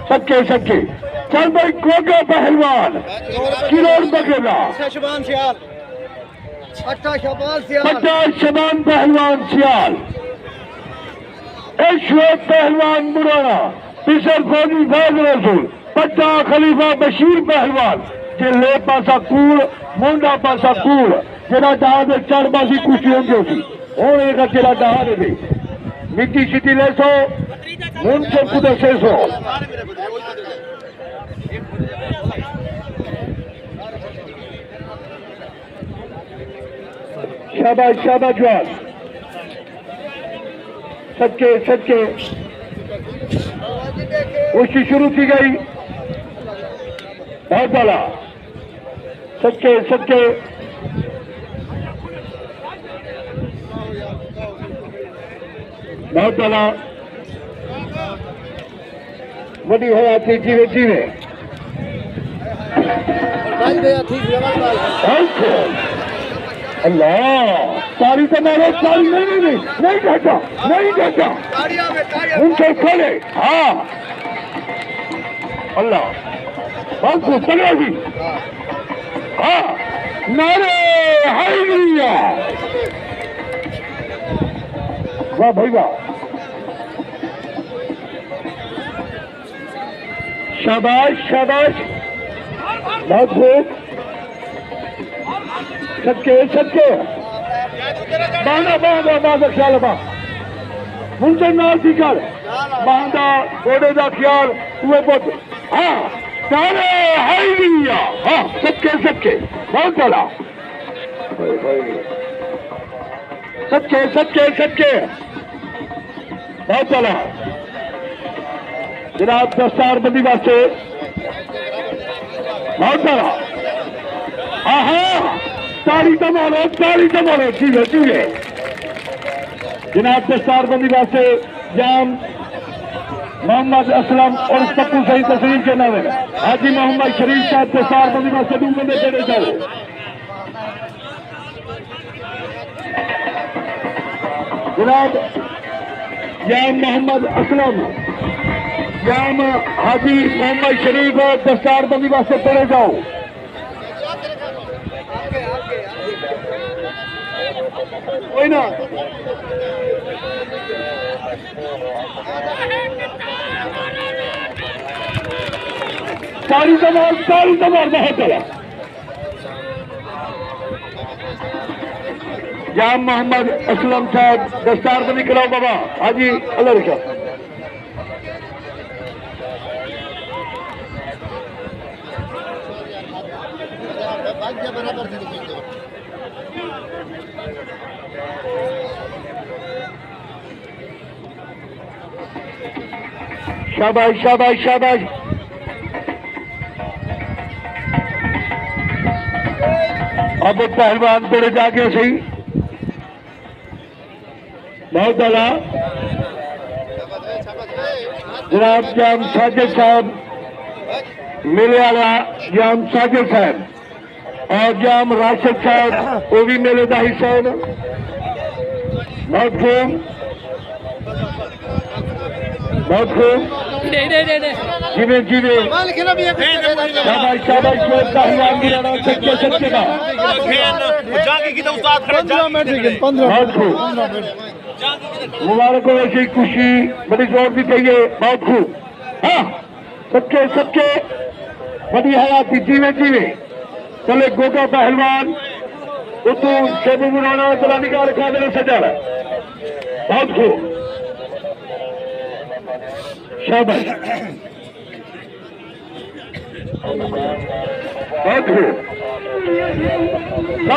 सच्चे सच्चे चल भाई गोगा पहलवान किलोड़ बगेला पट्टा शबान पहलवान सियाल शुएब पहलवान मुराना पिसर फौजी फैज रसूल पट्टा खलीफा बशीर पहलवान जिले पासा कूड़ मुंडा पासा कूड़ जेड़ा डहा दे चढ़ बासी कुछ होती हूं एक जेड़ा डहा दे मिट्टी शिट्टी ले सो मुंड से कुछ से सो शाबाश शाबाश जवान सच्चे सच्चे उसकी शुरू की गई बहुत बड़ा सच्चे सच्चे बहुत बड़ा बड़ी है थी जीवे जीवे अल्लाह तारी तो मारो तारी नहीं देखा उनसे खोले हाँ अल्लाह बहुत खूब चले भी हाँ नारे हाइलिया वाह भाई वाह शाबाश शाबाश बहुत खूब सच्चे सच्चे बांधा बांधा बांधा ख्याल बा मुंडे नाल की कर बांधा घोड़े का ख्याल हुए पुत हाँ सारे हाई लिया हाँ सच्चे सच्चे बहुत बड़ा सच्चे सच्चे सच्चे बहुत बड़ा जनाब दस्तार बंदी वास्ते बहुत बड़ा हाँ ताली तो मारो ठीक है जनाब दस्तार बंदी वास्ते जाम मोहम्मद असलम और पप्पू सही तस्वीर के नाम हाजी मोहम्मद शरीफ साहब दस्तार बंदी वास्ते दू बंदे चले जाओ जनाब जाम मोहम्मद असलम जाम हाजी मोहम्मद शरीफ दस्तार बंदी वास्ते चले जाओ कोई ना सारी तमार बहुत चला जाम मोहम्मद असलम साहब दस्तार बंदी कराओ बाबा हाजी अल्लाह रखा शाबाश शाबाश शाबाश अब पहलवान तेरे जाके सही बहुत बड़ा जनाब जाम साजिद साहब मेले वाला जाम साजिद साहब और जाम राशिद साहब वो भी मेले का हिस्सा है बहुत खूब जीवे जीवे शाबाश शाबाश पहलवान की लड़ा सच्चे सच्चे का बहुत खूब मुबारक हो ऐसी खुशी बड़ी जोर भी चाहिए बहुत खूब हाँ सच्चे सच्चे बड़ी हयाती जीवे जीवे चले गोगा पहलवान उतू शेबू बुराना चला निकाल खा देना सजा बहुत खूब शाबाश बहुत खूब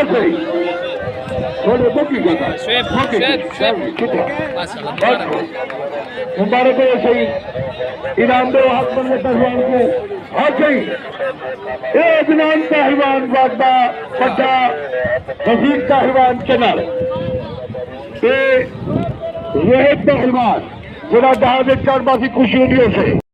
सही थोड़े बुकी मुबारक हो सही इनाम दो हाथ बंदे पहलवान को हाँ सही जनान पहलवान वादा पट्टा वजीर पहलवान चनल रोहित पहलवान जरा डहा दे चार बासी खुशी होनी से